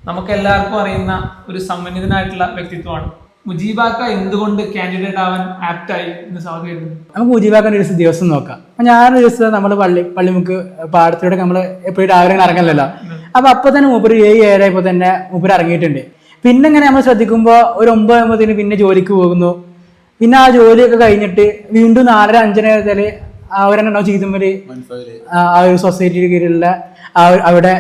നമുക്ക് എല്ലാവർക്കും അറിയുന്ന ഒരു സമ്പന്നനായിട്ടുള്ള വ്യക്തിത്വമാണ്. മുജീബാക്ക എന്തുകൊണ്ട് കാൻഡിഡേറ്റ് ആവാൻ ആപ്റ്റായി എന്ന് സൗദി വരുന്നത്? നമുക്ക് മുജീബാക്കാൻ്റെ ഒരു ദിവസം നോക്കാം. ഞാനൊരു ദിവസം നമ്മൾ പള്ളിമുക്ക് പാടത്തിലൂടെ നമ്മൾ എപ്പോഴും രാവിലെ ഇറങ്ങലല്ലോ. അപ്പൊ തന്നെ മൂപ്പര് 7 തന്നെ മൂപ്പര് ഇറങ്ങിയിട്ടുണ്ട്. പിന്നെ ഇങ്ങനെ നമ്മൾ ശ്രദ്ധിക്കുമ്പോൾ ഒരു 9 പിന്നെ ജോലിക്ക് പോകുന്നു. പിന്നെ ആ ജോലിയൊക്കെ കഴിഞ്ഞിട്ട് വീണ്ടും 4:30 അവരെന്നെ ചെയ്തുമ്പോൾ ആ ഒരു സൊസൈറ്റിയുടെ കീഴിലുള്ള അവിടെ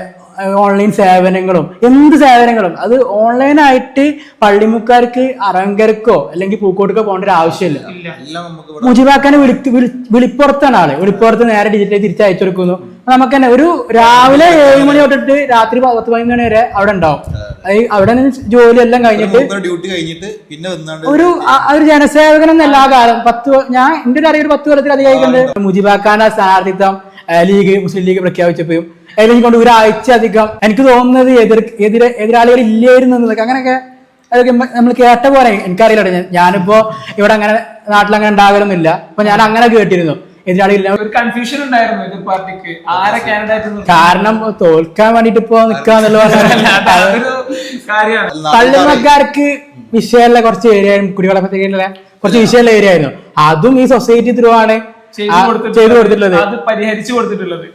ഓൺലൈൻ സേവനങ്ങളും എന്ത് സേവനങ്ങളും അത് ഓൺലൈനായിട്ട് പള്ളിമുക്കാർക്ക് അറങ്കരക്കോ അല്ലെങ്കിൽ പൂക്കോട്ടുക്കോ പോകേണ്ട ഒരു ആവശ്യമില്ല. മുജീബാക്കാനെ വിളിപ്പുറത്താണ് ആള്. വിളിപ്പുറത്ത് നേരെ ഡിജിറ്റലി തിരിച്ചയച്ചു കൊടുക്കുന്നു. നമുക്ക് തന്നെ ഒരു രാവിലെ 7 മണി തൊട്ടിട്ട് രാത്രി 10-11 മണി വരെ അവിടെ ഉണ്ടാവും. അവിടെ ജോലി എല്ലാം കഴിഞ്ഞിട്ട് ഒരു ജനസേവകൻ എന്നല്ല ആ കാലം. ഞാൻ എന്റെ ഒരു അറിവ് 10 കൊല്ലത്തിലധികമായിട്ടുണ്ട്. മുജീബാക്കാന്റെ സ്ഥാനാർത്ഥിത്വം മുസ്ലിം ലീഗ് പ്രഖ്യാപിച്ചപ്പോഴും അതിനെ കൊണ്ട് ഒരാഴ്ച അധികം എനിക്ക് തോന്നുന്നത് എതിരാളികൾ ഇല്ലായിരുന്നു എന്നതൊക്കെ അങ്ങനെയൊക്കെ അതൊക്കെ നമ്മൾ കേട്ട പോലെ എനിക്കറിയില്ല. ഞാനിപ്പോ ഇവിടെ അങ്ങനെ നാട്ടിലങ്ങനെ ഉണ്ടാകലൊന്നുമില്ല. അപ്പൊ ഞാൻ അങ്ങനെ കേട്ടിരുന്നു എതിരാളികളില്ല. ഒരു കൺഫ്യൂഷൻ ഉണ്ടായിരുന്നു എതിർ പാർട്ടിക്ക് ആരെ കാൻഡിഡേറ്റ്, കാരണം തോൽക്കാൻ വേണ്ടിട്ട് ഇപ്പൊ നിക്കാന്നുള്ള പള്ളിമക്കാർക്ക് വിഷയമുള്ള കുറച്ച് ഏരിയ, കുടിവെള്ള പദ്ധതിയിലുള്ള കുറച്ച് വിഷയമുള്ള ഏരിയ ആയിരുന്നു. അതും ഈ സൊസൈറ്റി ത്രൂ ആണ് ചെയ്തു കൊടുത്തിട്ടുള്ളത്, അത് പരിഹരിച്ചു കൊടുത്തിട്ടുള്ളത്.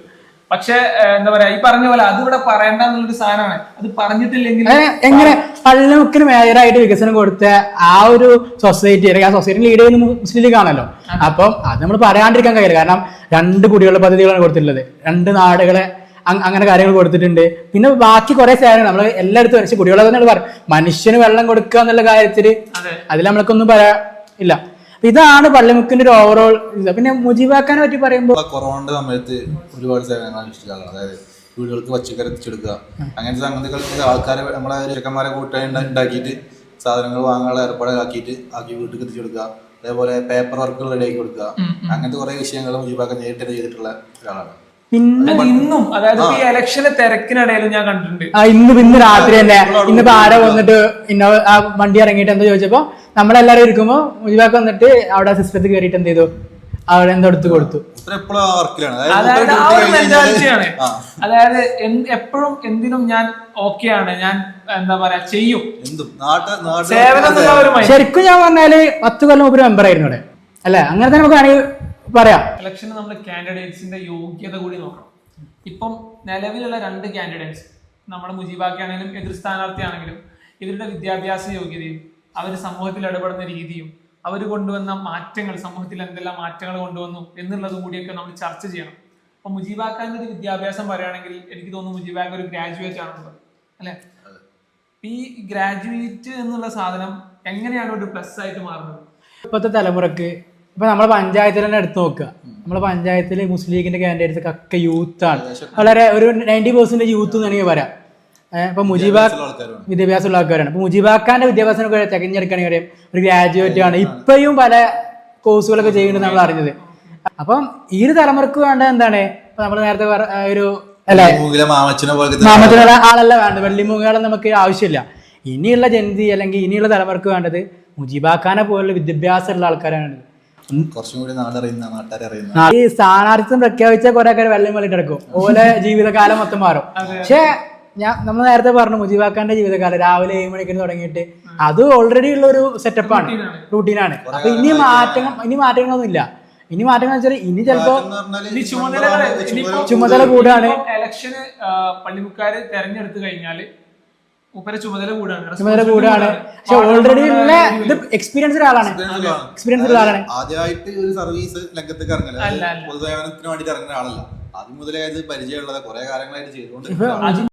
പക്ഷെ എന്താ പറയാ, ഈ പറഞ്ഞ പോലെ അത് ഇവിടെ പറയണ്ട എന്നുള്ളൊരു സാധനമാണ്. അത് പറഞ്ഞിട്ടില്ലെങ്കിൽ എങ്ങനെ പള്ളിമുക്കിന് മേജറായിട്ട് വികസനം കൊടുത്ത ആ ഒരു സൊസൈറ്റി അല്ലെങ്കിൽ ആ സൊസൈറ്റി ലീഡ് ചെയ്യുന്ന മുസ്ലിം ലീഗ് ആണല്ലോ. അപ്പം അത് നമ്മൾ പറയാണ്ടിരിക്കാൻ കഴിയില്ല. കാരണം 2 കുടിവെള്ള പദ്ധതികളാണ് കൊടുത്തിട്ടുള്ളത്, 2 നാടുകളെ അങ്ങനെ കാര്യങ്ങൾ കൊടുത്തിട്ടുണ്ട്. പിന്നെ ബാക്കി കുറെ സേവനങ്ങൾ നമ്മൾ എല്ലായിടത്തും വരച്ച് കുടിവെള്ളം തന്നെ പറയും. മനുഷ്യന് വെള്ളം കൊടുക്കുക എന്നുള്ള കാര്യത്തില് അതിൽ നമ്മൾക്കൊന്നും പറയാ ഇല്ല. ഇതാണ് പള്ളിമുക്കിന്റെ ഒരു ഓവറോൾ. പിന്നെ മുജീബാക്കാനെ പറ്റി പറയുമ്പോൾ കൊറോണയുടെ സമയത്ത് ഒരുപാട് സേവനങ്ങൾ അനുഷ്ഠിച്ചാണ്. അതായത് വീടുകൾക്ക് പച്ചക്കറി എത്തിച്ചെടുക്കുക, അങ്ങനത്തെ സംഗതികൾക്ക് ആൾക്കാരെ നമ്മളെ ചെക്കന്മാരെ കൂട്ടായി ഉണ്ടാക്കിയിട്ട് സാധനങ്ങൾ വാങ്ങാനുള്ള ഏർപ്പാടാക്കിയിട്ട് വീട്ടിൽ എത്തിച്ചെടുക്കുക. അതേപോലെ പേപ്പർ വർക്കുകൾ റെഡിയാക്കി കൊടുക്കുക. അങ്ങനത്തെ കുറെ വിഷയങ്ങൾ മുജീബാക്ക നേരിട്ട് ചെയ്തിട്ടുള്ള ഒരാളാണ്. പിന്നെ ഇന്നും അതായത് ഈ ഇലക്ഷന് തിരക്കിനിടയിലും ഞാൻ കണ്ടിട്ടുണ്ട്. ഇന്ന് രാത്രി തന്നെ ഇന്നിപ്പോ ആരോ വന്നിട്ട് ആ വണ്ടി ഇറങ്ങിയിട്ട് എന്താ ചോദിച്ചപ്പോ നമ്മളെല്ലാരും ഇരിക്കുമ്പോ മുജീബാക്ക വന്നിട്ട് അവിടെ സിസ്റ്റത്തിൽ കയറിയിട്ട് എന്ത് ചെയ്തു, അവിടെ എന്തോ എടുത്ത് കൊടുത്തു. അതായത് ആ ഒരു മെന്റാലിറ്റിയാണ്. അതായത് എപ്പോഴും എന്തിനും ഞാൻ ഓക്കെയാണ്, ഞാൻ എന്താ പറയാ ചെയ്യും. ശരിക്കും ഞാൻ പറഞ്ഞാല് 10 കൊല്ലം ഒരു മെമ്പർ ആയിരുന്നു ഇവിടെ അല്ലെ. അങ്ങനെ തന്നെ നമുക്ക് വേണമെങ്കിൽ പറയാം. ഇലക്ഷന് നമ്മൾ കാൻഡിഡേറ്റ്സിന്റെ യോഗ്യത കൂടി നോക്കണം. ഇപ്പം നിലവിലുള്ള 2 കാൻഡിഡേറ്റ്സ്, നമ്മുടെ മുജീബാക്കയാണെങ്കിലും എതിർ സ്ഥാനാർത്ഥിയാണെങ്കിലും, ഇവരുടെ വിദ്യാഭ്യാസ യോഗ്യതയും അവർ സമൂഹത്തിൽ ഇടപെടുന്ന രീതിയും അവർ കൊണ്ടുവന്ന മാറ്റങ്ങൾ, സമൂഹത്തിൽ എന്തെല്ലാം മാറ്റങ്ങൾ കൊണ്ടുവന്നു എന്നുള്ളത് കൂടിയൊക്കെ നമ്മൾ ചർച്ച ചെയ്യണം. അപ്പൊ മുജീബാക്കാന്റെ ഒരു വിദ്യാഭ്യാസം പറയുകയാണെങ്കിൽ എനിക്ക് തോന്നുന്നു മുജീബാക്ക ഒരു ഗ്രാജുവേറ്റ് ആണുള്ളത് അല്ലെ. ഈ ഗ്രാജുവേറ്റ് എന്നുള്ള സാധനം എങ്ങനെയാണ് ഒരു പ്ലസ് ആയിട്ട് മാറുന്നത്? ഇപ്പോഴത്തെ തലമുറക്ക് ഇപ്പൊ നമ്മളെ പഞ്ചായത്തിൽ തന്നെ എടുത്തു നോക്കുക. നമ്മളെ പഞ്ചായത്തിൽ മുസ്ലിം ലീഗിന്റെ കാൻഡിഡേറ്റ്സ് ഒക്കെ യൂത്താണ്, വളരെ ഒരു 90% യൂത്ത് എന്ന് വേണമെങ്കിൽ പറയാം. ഇപ്പൊ വിദ്യാഭ്യാസമുള്ള ആൾക്കാരാണ്. ഇപ്പൊ മുജീബാക്കാന്റെ വിദ്യാഭ്യാസം തികഞ്ഞെടുക്കുകയാണെങ്കിൽ ഒരു ഗ്രാജുവേറ്റ് ആണ്. ഇപ്പോഴും പല കോഴ്സുകളൊക്കെ ചെയ്യുന്നത് നമ്മൾ അറിഞ്ഞത്. അപ്പം ഈ ഒരു തലമുറക്ക് വേണ്ട എന്താണ്, ഇപ്പൊ നമ്മൾ നേരത്തെ ഒരു മാമത്തിനുള്ള ആളല്ല വേണ്ടത്, വെള്ളിമുഖാളം നമുക്ക് ആവശ്യമില്ല. ഇനിയുള്ള ജനതി അല്ലെങ്കിൽ ഇനിയുള്ള തലമുറക്ക് വേണ്ടത് മുജീബാക്കാനെ പോലുള്ള വിദ്യാഭ്യാസമുള്ള ആൾക്കാരാണ്. ഈ സ്ഥാനാർത്ഥിത്വം പ്രഖ്യാപിച്ച കുറെ ആൾക്കാർ വെള്ളം വലിട്ട് എടുക്കും, ഓലെ ജീവിതകാലം മൊത്തം മാറും. പക്ഷെ നമ്മൾ നേരത്തെ പറഞ്ഞു മുജീബാക്കാന്റെ ജീവിതകാലം രാവിലെ 7 മണിക്ക് തുടങ്ങിയിട്ട് അത് ഓൾറെഡി ഉള്ള ഒരു സെറ്റപ്പാണ്, റൂട്ടീനാണ്. അപ്പൊ ഇനി മാറ്റങ്ങളൊന്നും ഇല്ല. ഇനി മാറ്റങ്ങൾ വെച്ചാൽ ഇനി ചിലപ്പോ ചുമതല കൂടാണ്. ഇലക്ഷന് പള്ളിമുക്കാര് തെരഞ്ഞെടുത്തു കഴിഞ്ഞാല് ചുമതല കൂടാണ്. പക്ഷെ ഓൾറെഡി ഉള്ള എക്സ്പീരിയൻസ് ആളാണ്. ആദ്യമായിട്ട് ഒരു സർവീസ് രംഗത്തേക്ക് ഇറങ്ങല, പൊതുസേവനത്തിന് വേണ്ടിട്ട് ഇറങ്ങുന്ന ആളല്ല. ആദ്യം മുതലേ പരിചയമുള്ളത് കുറെ കാലങ്ങളായിട്ട് ചെയ്തുകൊണ്ട്